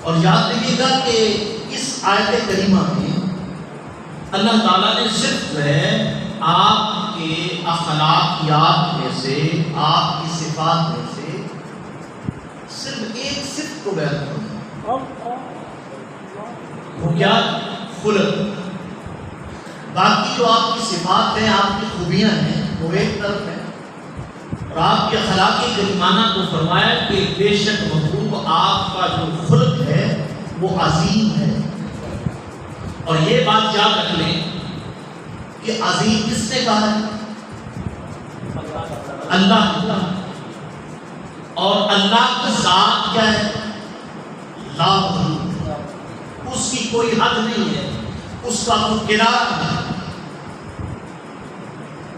اور یاد رکھیے گا کہ اس آیت کریمہ میں اللہ تعالیٰ نے صرف جو ہے آپ کے اخلاقیات میں سے، آپ کی صفات میں سے صرف ایک صفت کو بیان کرنا، وہ کیا؟ خلق۔ باقی جو آپ کی صفات ہیں، آپ کی خوبیاں ہیں، وہ ایک طرف ہے، اور آپ کے اخلاق کریمانہ کو فرمایا کہ بے شک محبوب آپ کا جو خلق ہے وہ عظیم ہے۔ اور یہ بات یاد رکھ لیں کہ عظیم کس نے کہا ہے؟ اللہ نے کہا۔ اور اللہ کی ذات کیا ہے؟ لا محدود، اس کی کوئی حد نہیں ہے، اس کا کوئی کنارہ نہیں۔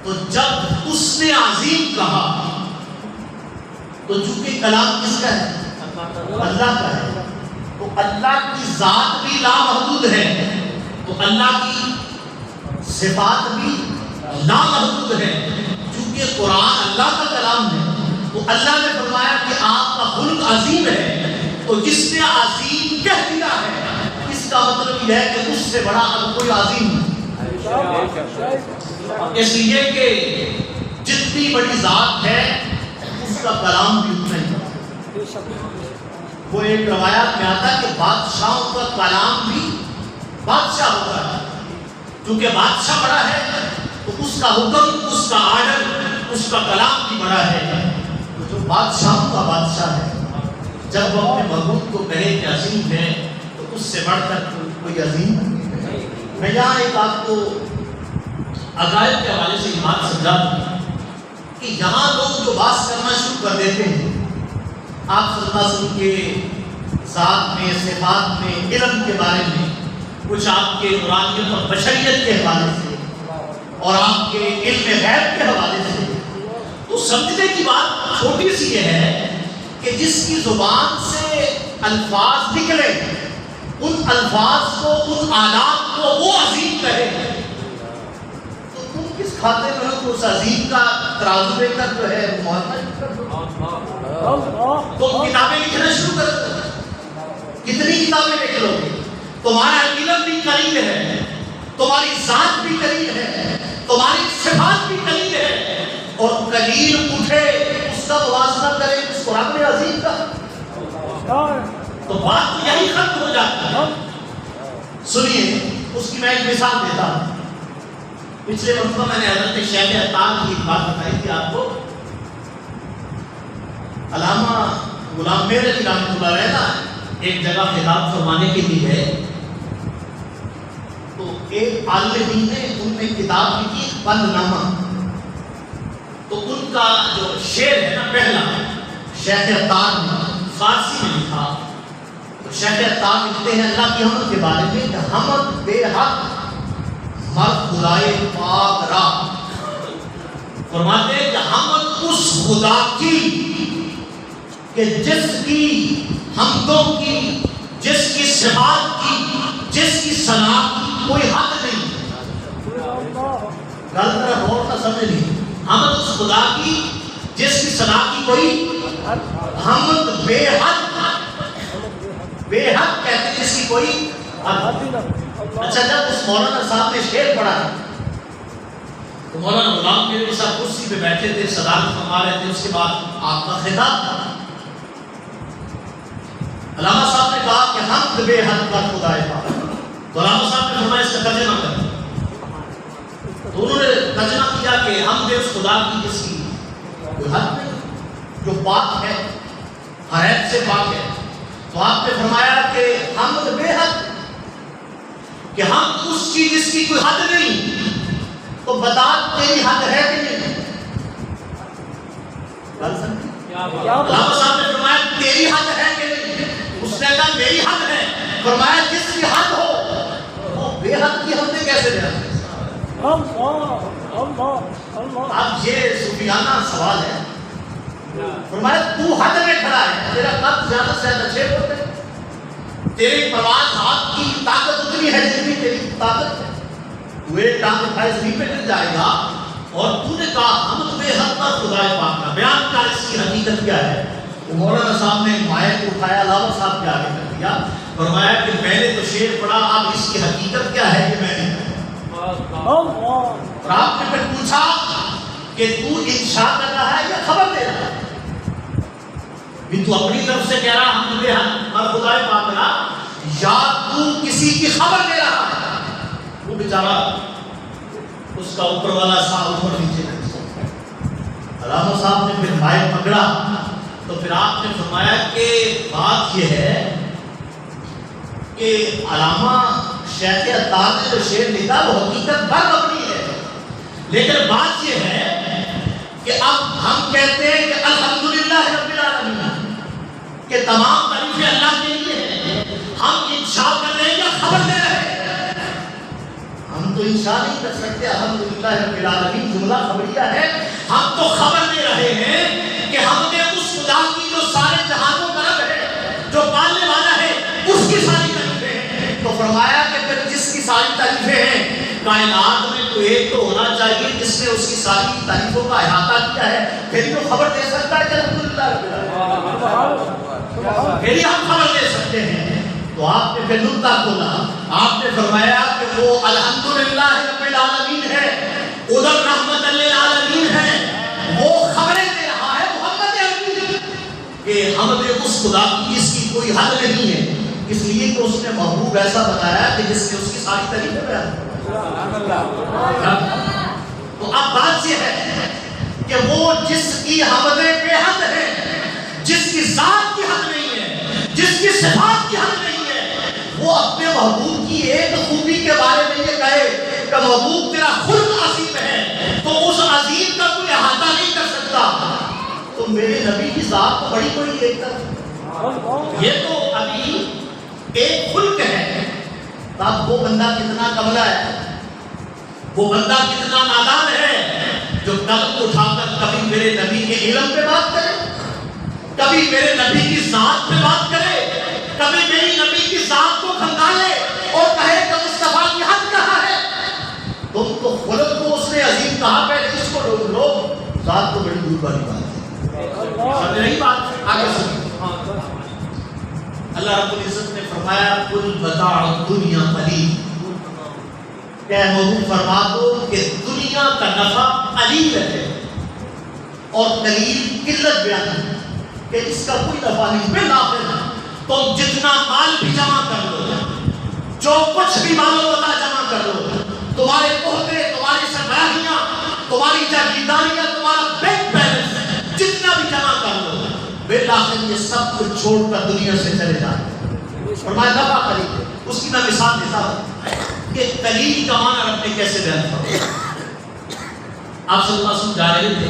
تو جب اس نے عظیم کہا تو چونکہ کلام کس کا ہے؟ اللہ کا ہے، تو اللہ کی ذات بھی لامحدود ہے، تو اللہ کی صفات بھی لامحدود ہے۔ چونکہ قرآن اللہ کا کلام ہے تو اللہ نے فرمایا کہ آپ کا خلق عظیم ہے، تو جس نے عظیم کہہ دیا ہے اس کا مطلب یہ ہے کہ اس سے بڑا اب کوئی عظیم نہیں۔ اس لیے کہ جتنی بڑی ذات ہے اس کا کلام بھی اتنا ہی ہے۔ وہ ایک روایات میں آتا ہے کہ بادشاہوں کا کلام بھی بادشاہ ہوتا ہے، کیونکہ بادشاہ بڑا ہے تو اس کا حکم، اس کا آرڈر، اس کا کلام بھی بڑا ہے۔ تو جو بادشاہوں کا بادشاہ ہے جب وہ اپنے محبوب کو کہے کہ عظیم ہے تو اس سے بڑھ کر کوئی عظیم نہیں۔ میں یہاں ایک آپ کو عقائد کے حوالے سے یہ بات سمجھا دوں کہ یہاں لوگ جو بات کرنا شروع کر دیتے ہیں آپ صلی اللہ علیہ وسلم کے ذات میں، صفات میں، علم کے بارے میں، کچھ آپ کے نورانیت اور بشریت کے حوالے سے اور آپ کے علم غیب کے حوالے سے، تو سمجھنے کی بات چھوٹی سی یہ ہے کہ جس کی زبان سے الفاظ نکلے ان الفاظ کو، ان آلات کو وہ عظیم کہے، تو تم کس کھاتے میں ہو اس عظیم کا ترازو لے کر جو ہے محمد کر دو؟ تم کتابیں لکھنا شروع کر دو، کتنی کتابیں لکھ لو گے؟ تمہارا علم بھی قلیل ہے، تمہاری ذات بھی قلیل ہے، تمہاری صفات بھی قلیل ہے، اور قلیل اٹھے اس کا موازنہ کرے اس قرآن میں عظیم کا، تو بات تو یہی ختم ہو جاتی ہے۔ سنیے اس کی میں ایک مثال دیتا ہوں۔ پچھلے مرتبہ میں نے حضرت شیخ عطار کی بات بتائی تھی آپ کو۔ علامہ غلام میر علی رحمۃ اللہ علیہ نا ایک جگہ خطاب فرمانے کے لیے گئے، تو ایک عالم دین نے ان میں کتاب لکھی بند نامہ، تو ان کا جو شعر ہے نا پہلا شیخ عطار نے فارسی میں لکھا، تو شیخ عطار لکھتے ہیں اللہ کی حمد کے بارے میں کہ حمد بے حق مر خدائے پاک را، فرماتے ہیں کہ حمد اس خدا کی کہ جس کی حمدوں کی، جس کی صفات کی، جس کی ثنا کی کوئی حد نہیں۔ گل طرح غور نہ سمجھ نہیں، حمد اس خدا کی جس کی ثنا کی کوئی حمد بے حد، بے حد کہتے ہیں جس کی کوئی حد۔ اچھا جب اس مولانا صاحب نے شعر پڑھا تو مولانا غلام میر صاحب کرسی پہ بیٹھے تھے، صدارت فرما رہے تھے، اس کے بعد آپ کا خطاب تھا۔ علامہ صاحب نے کہا کہ حمد بے حد کا خدا ہے، تو علامہ صاحب نے فرمایا اس کا ترجمہ کر، تو انہوں نے ترجمہ کیا کہ حمد اس خدا کی جس کی کوئی حد نہیں، جو پاک ہے، ہر عیب سے پاک ہے۔ تو آپ نے فرمایا کہ حمد بے حد، کہ ہم اس کی جس کی کوئی حد نہیں، تو بتا تیری حد ہے کہ نہیں؟ علامہ صاحب نے فرمایا تیری حد ہے کہ نہیں؟ اس نے کہا میری حد ہے۔ فرمایا جس کی حد ہو وہ بے حد کی حد میں کیسے لے آتے؟ اب یہ صوفیانہ سوال ہے۔ فرمایا تو حد میں کھڑا ہے، تیرا قد زیادہ سے زیادہ 6 فٹ ہے، تیری پرواز ہاتھ کی طاقت اتنی ہے جتنی تیری طاقت ہے، تو ایک ٹانگ اٹھائے زمین پہ گر جائے گا، اور تو نے کہا حمد بے حد کا خدا پاک کا بیان کا اس کی حقیقت کیا ہے؟ مولانا صاحب نے مائک اٹھایا، علامہ صاحب کے آگے کر دیا، فرمایا کہ میں نے تو شعر پڑھا، اب اس کی حقیقت کیا ہے کہ میں نے اور آپ نے پھر پوچھا کہ تو انشاء کر رہا ہے یا خبر دے رہا ہے؟ بھی تو اپنی طرف سے کہہ رہا ہم تمہیں اور خدا پاک رہا یا تو کسی کی خبر دے رہا ہے؟ وہ بیچارہ اس کا اوپر والا صاحب اوپر نیچے نہیں سکتا۔ علامہ صاحب نے پھر مائک پکڑا تو پھر آپ نے فرمایا کہ بات یہ ہے کہ علامہ شیخ عطار نے جو شعر لکھا وہ حقیقت بھر اپنی ہے، لیکن بات یہ ہے کہ اب ہم کہتے ہیں کہ الحمدللہ رب العالمین کہ تمام تعریفیں اللہ کے لیے ہیں، ہم انشاء کر رہے ہیں یا خبر دے رہے ہیں؟ ہم تو انشاء نہیں کر سکتے، الحمدللہ رب العالمین جملہ خبریہ ہے، ہم تو خبر دے رہے ہیں کہ ہم نے اس خدا کی جو سارے جہانوں کا رب ہے، جو پالنے والا ہے، اس کی ساری تعریفیں ہیں۔ تو فرمایا کہ پھر جس کی ساری تعریفیں ہیں، کائنات میں تو ایک تو ہونا چاہیے جس نے اس کی ساری تعریفوں کا احاطہ کیا ہے، پھر تو خبر دے سکتا ہے کہ الحمدللہ رب العالمین، پھر ہی ہم خبر دے سکتے ہیں۔ تو آپ نے پھر نکتہ کھولا، آپ نے فرمایا کہ وہ الحمدللہ رب العالمین ہے، ادھر رحمت للعالمین ہے، وہ خبریں دے رہا ہے محمد عربی کہ ہمیں اس خدا کی جس کی کوئی حد نہیں ہے، اس لیے کہ اس نے محبوب ایسا بتایا کہ جس نے اس کی ساری تعریفیں بیان کی۔ تو اب بات یہ ہے کہ وہ جس کی حمدیں بے حد ہے، جس کی ذات کی حد نہیں ہے، جس کی صفات کی حد نہیں ہے، وہ اپنے محبوب کی ایک خوبی کے بارے میں یہ کہے کہ محبوب تیرا خلق عظیم ہے، تو اس عظیم کا کوئی احاطہ نہیں کر سکتا، تو میرے نبی کی ذات تو بڑی بڑی ایک طرف، یہ تو ابھی ایک خلق ہے۔ اب وہ بندہ کتنا کملا ہے، وہ بندہ کتنا نادان ہے جو قلم اٹھا کر کبھی میرے نبی کے علم پہ بات کرے، کبھی میرے نبی کی ذات پہ بات کرے، کبھی میری نبی کی ذات کو کھنگالے اور کہے کہ مصطفیٰ کی حد کہاں ہے؟ تم تو خلق کو اس نے عظیم کہا، پہلے اس کو ڈھونڈ لو، ذات تو بڑی دور والی بات ہے۔ سمجھ رہی بات؟ آگے سنیں۔ اللہ رب العزت نے فرمایا قل متاع الدنیا قلیل، کہ محبوب فرما دو کہ دنیا کا نفع قلیل ہے اور قلیل قلت بیان ہے کہ اس کا کوئی نفع نہیں، بالآخر تم جتنا مال بھی جمع کر لو، جو کچھ بھی مال و متاع جمع کر لو، تمہارے عہدے، تمہاری سربراہیاں، تمہاری جاگیرداریاں، تمہارا بینک بیلنس جتنا بھی جمع کر لو، بالآخر یہ سب کچھ چھوڑ کر دنیا سے چلے جائیں۔ فرمایا نفع قلیل ہے۔ اس کی میں مثال دیتا ہوں کہ قلیل کا معنی رب نے کیسے بیان کیا۔ آپ صلی اللہ علیہ وسلم جا رہے تھے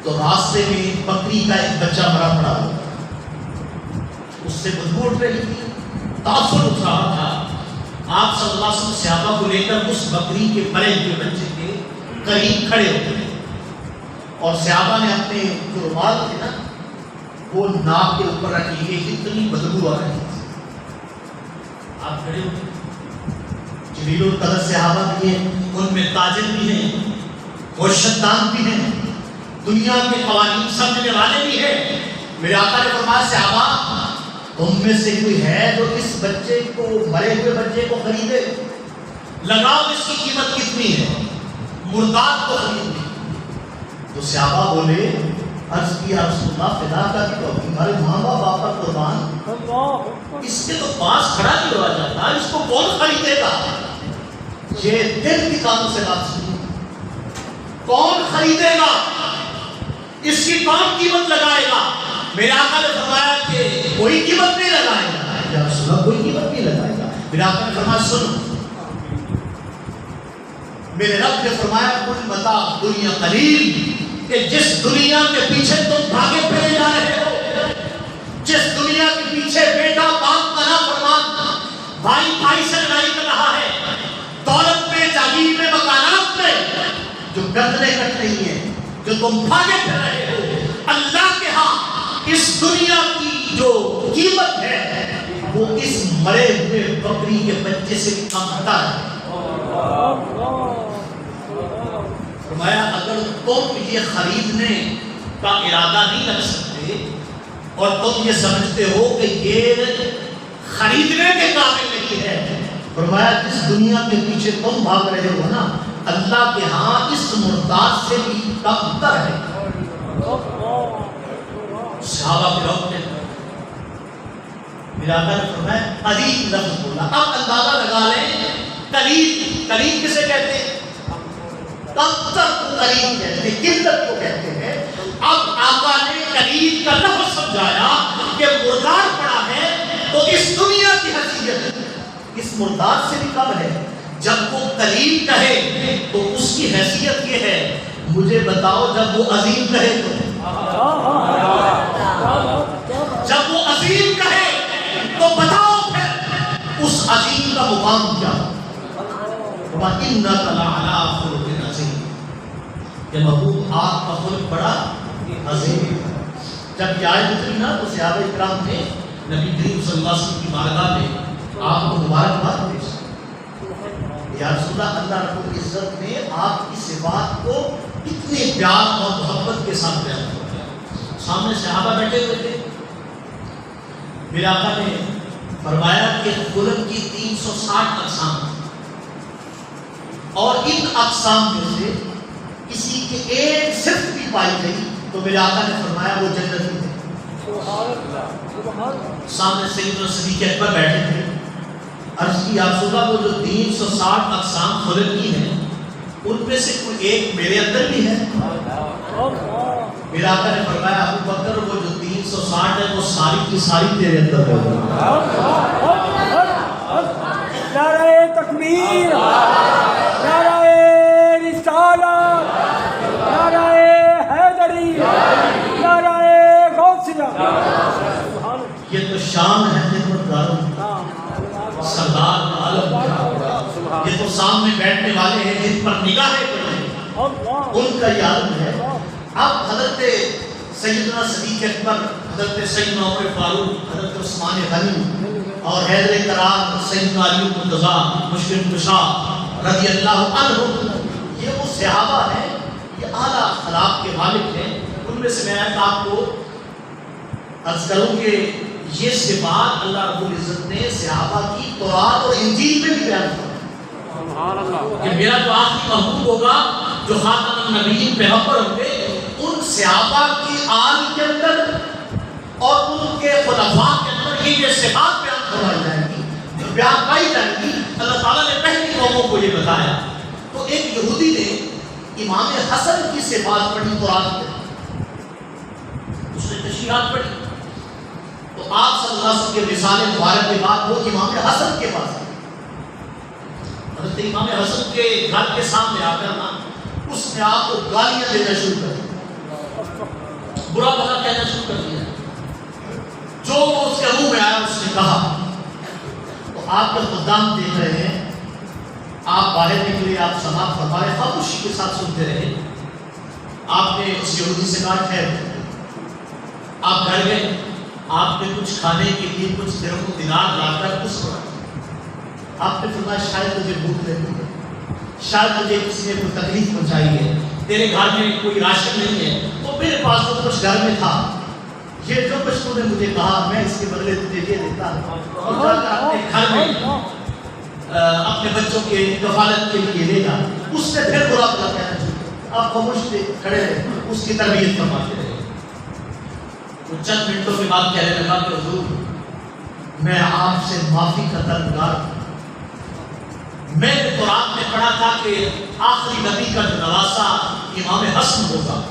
تو راستے میں بکری کا ایک بچہ مرا پڑا ہوا، اس سے بدبو اٹھ رہی تھی، تاثر اٹھ رہا تھا۔ آپ صلی اللہ علیہ وسلم صحابہ کو لے کر اس بکری کے مرے ہوئے بچے کے قریب کھڑے ہو گئے اور صحابہ نے اپنے جو رومال تھے نا وہ ناک کے اوپر رکھ لیے، اتنی بدبو آ رہی تھی۔ آپ کھڑے ہو، جلیل القدر صحابہ بھی ہیں، ان میں تاجر بھی ہیں، وہ شدان بھی ہیں، دنیا کے قوانین سمجھنے والے بھی ہیں۔ میرے آقا نے فرمایا صحابہ تم میں سے کوئی ہے جو اس بچے کو، مرے ہوئے بچے کو خریدے؟ لگاؤ اس کی قیمت کتنی ہے، مرداد کو خریدے۔ تو صحابہ بولے عرض کیا رسول اللہ فدا کا بھی تو ہمارے ماں باپ کا قربان، اس کے تو پاس کھڑا نہیں ہوا جاتا، اس کو کون خریدے گا؟ یہ دل کی کانوں سے بات سنی، کون خریدے گا؟ اس کی کون قیمت لگائے گا؟ میرے آقا نے فرمایا کہ کوئی قیمت نہیں لگائے گا۔ یا رسول اللہ کوئی قیمت نہیں لگائے گا؟ میرے آقا نے فرمایا سنو، میرے رب نے فرمایا قل متاع دنیا قلیل، کہ جس دنیا کے پیچھے تم بھاگے پھرے جا رہے ہو، جس دنیا کے پیچھے بیٹا باپ کا نافرمان، بھائی بھائی سے لڑائی کر رہا ہے، دولت میں، جاگیر میں، مکانات میں جو گردنیں کٹ رہی ہیں، جو تم بھاگے پھر رہے ہو، اللہ کے ہاں اس دنیا کی جو قیمت ہے وہ اس مرے ہوئے بکری کے بچے سے بھی کم ہوتا ہے۔ فرمایا اگر تم یہ خریدنے کا ارادہ نہیں رکھ سکتے اور تم یہ سمجھتے ہو کہ یہ خریدنے کے قابل نہیں ہے. فرمایا جس دنیا کے پیچھے تم بھاگ رہے ہو نا اللہ کے ہاں اس مرداد سے بھی کم تر ہے. صحابہ کے لوگ نے میرا نے فرمایا قریب لفظ بولا. اب اندازہ لگا لیں قریب کسے کہتے ہیں؟ کم تر کو قریب کہتے ہیں, قلت کو کہتے ہیں. اب آقا نے قریب کا لفظ سمجھایا کہ مردار پڑا ہے تو اس دنیا کی حیثیت اس مردار سے بھی کم ہے. جب وہ قریب کہے تو اس کی حیثیت یہ ہے, مجھے بتاؤ جب وہ عظیم کہے تو, جب وہ عظیم کہے تو بتاؤ پھر اس عظیم کا مقام کیا. وَإِنَّكَ لَعَلَىٰ خُلُقٍ عَظِيمٍ, کہ محبوب آپ کا خلق بڑا عظیم. جب یہ آیت اتری نا تو صحابہ اکرام نے نبی کریم صلی اللہ علیہ وسلم کی بارگاہ میں آپ کو مبارکباد پیش کی. یا رسول اللہ, اللہ رب العزت نے آپ کی صفات کو اتنے پیار اور محبت کے ساتھ بیان کیا. سامنے صحابہ بیٹھے ہوئے تھے. میرے آقا نے فرمایا کہ خلق کی 360 اقسام اور ان اقسام میں سے کسی کے ایک صرف بھی پائی گئی تو میرے آقا نے فرمایا وہ جنتی ہے. سامنے سیدنا صدیق اکبر بیٹھے تھے. عرض کی یا رسول اللہ وہ جو 360 اقسام خلق کی ہیں ان میں سے کوئی ایک میرے اندر بھی ہے؟ میرے آقا نے فرمایا ابو بکر وہ جو 360 ہے وہ ساری کی ساری تیرے اندر ہے. نعرہ تکبیر, نعرہ رسالت, نعرہ حیدری, نعرہ غوثیہ. یہ تو شان ہے خدمت گاروں, سردار عالم کیا. یہ تو سامنے بیٹھنے والے ہیں جن پر نگاہیں پڑیں ان کا یہ عالم ہے. اب حضرت سیدنا صدیق اکبر, حضرت سیدنا عمر فاروق, حضرت عثمان غنی اور حیدر کرام, سیدنا علی مرتضیٰ مشکل کشا رضی اللہ عنہ, یہ وہ صحابہ ہیں, یہ اعلیٰ اخلاق کے مالک ہیں. ان میں سے میں آپ کو عرض کروں کہ یہ صفات اللہ رب العزت نے صحابہ کی تورات اور انجیل میں بھی بیان کیا کہ میرا جو آخری محبوب ہوگا جو خاتم النبیین پیغمبر ہوں گے ان صحابہ کی آل کے اندر اور ان کے خلفاء کے اندر یہ صفات بیان کروائی جائیں گی, جو بیان پائی جائیں گی. اللہ تعالیٰ نے پہلی قوموں کو یہ بتایا. تو ایک یہودی نے امام حسن کی صفات پڑھی تورات میں, اس نے تشریحات پڑھی تو آپ صلی اللہ علیہ وسلم کے رسالے مبارک کے بعد وہ امام حسن کے پاس آئے. حضرت امام حسن کے گھر کے سامنے آ کر نا اس نے آپ کو گالیاں دینا شروع کر دیا, برا بھلا کہنا شروع کر دیا. جو اس کے منہ میں آیا اس نے کہا. تو آپ کے خدام دیکھ رہے ہیں, آپ باہر نکلے, آپ سماعت فرما رہے, خاموشی کے ساتھ سنتے رہے. آپ نے اس یہودی سے کہا خیر, آپ گھر گئے, آپ نے کچھ کھانے کے لیے کچھ دینار لا کر اس کو آپ نے فرمایا شاید مجھے بھوک لگی ہے, شاید مجھے کسی نے کوئی تکلیف پہنچائی ہے, تیرے گھر میں کوئی راشن نہیں ہے تو میرے پاس تو کچھ گھر میں تھا, یہ جو کچھ تو نے مجھے کہا میں اس کے بدلے تجھے یہ دیتا ہوں, جا کر اپنے گھر میں اپنے بچوں کے کفالت کے لیے لے جا. اس نے پھر برا بھلا کہنا چاہیے. آپ خاموش کھڑے رہے, اس کی تربیت فرماتے رہے. وہ چند منٹوں کے بعد کہنے لگا کہ حضور میں آپ سے معافی کا طلبگار ہوں. میں نے قرآن میں پڑھا تھا کہ آخری نبی کا جو نواسا امام حسن ہوگا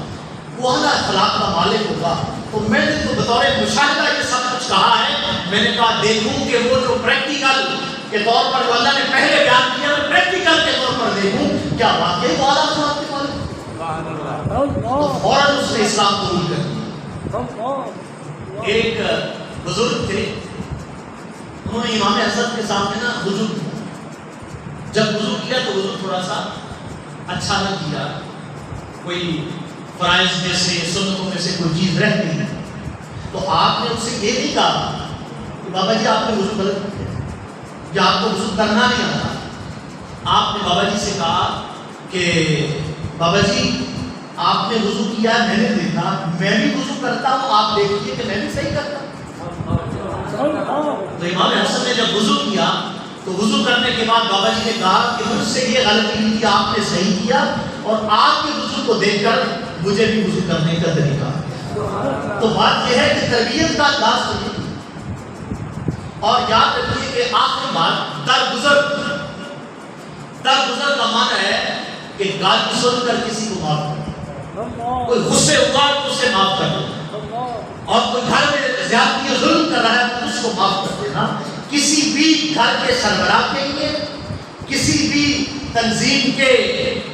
وہ اعلیٰ اخلاق کا مالک ہوگا. تو میں نے تو بطور مشاہدہ یہ سب کچھ کہا ہے. میں نے کہا دیکھوں کہ وہ جو پریکٹیکل کے طور پر جو اللہ نے پہلے بیان کیا میں پریکٹیکل کے طور پر دیکھوں کیا واقعی وہ اعلیٰ اخلاق کے مالک. تو فوراً اس نے اسلام قبول کر دیا. ایک بزرگ تھے, انہوں نے امام حسن کے سامنے نا وضو کیا. جب وضو کیا تو وضو تھوڑا سا اچھا نہ کیا, کوئی فرائض میں سے سنتوں میں سے کوئی چیز رہ گئی. تو آپ نے ان سے یہ نہیں کہا کہ بابا جی آپ نے وضو غلط کیا یا آپ کو وضو کرنا نہیں آتا. آپ نے بابا جی سے کہا کہ بابا جی آپ نے وضو کیا, میں نے دیکھا, میں بھی وضو کرتا ہوں, آپ دیکھیے کہ میں بھی صحیح کرتا ہوں. تو امام حسن نے جب وضو کیا تو وضو کرنے کے بعد بابا جی نے کہا کہ مجھ سے یہ غلطی ہوئی تھی، آپ نے صحیح کیا، اور آپ کے وضو کو دیکھ کر مجھے بھی وضو کرنے کا طریقہ آیا۔ تو بات یہ ہے کہ تربیت کا انداز سنیے، اور یاد رکھیے کہ آخری بات درگزر کا معنی ہے کہ گالی سن کر کسی کو معاف کرنا، کوئی غصے ہوا تو اسے معاف کر دینا، اور کوئی گھر میں زیادتی اور ظلم کر رہا ہے تو اس کو معاف کر دینا۔ کسی بھی گھر کے سربراہ کے لیے، کسی بھی تنظیم کے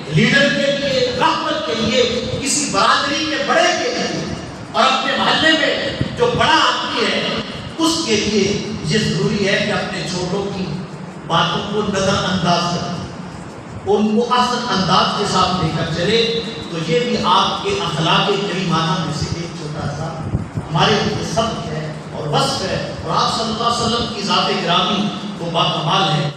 لیڈر کے لیے، رحمت کے لیے، کسی برادری کے بڑے کے لیے، اور اپنے محلے میں جو بڑا آدمی ہے اس کے لیے یہ ضروری ہے کہ اپنے چھوٹوں کی باتوں کو نظر انداز کریں، ان کو احسن انداز کے ساتھ لے کر چلے۔ تو یہ بھی آپ کے اخلاق کریمانہ میں سے ایک چھوٹا سا ہمارے لیے سبق ہے اور وصف ہے، اور آپ صلی اللہ علیہ وسلم کی ذات گرامی وہ باکمال ہے۔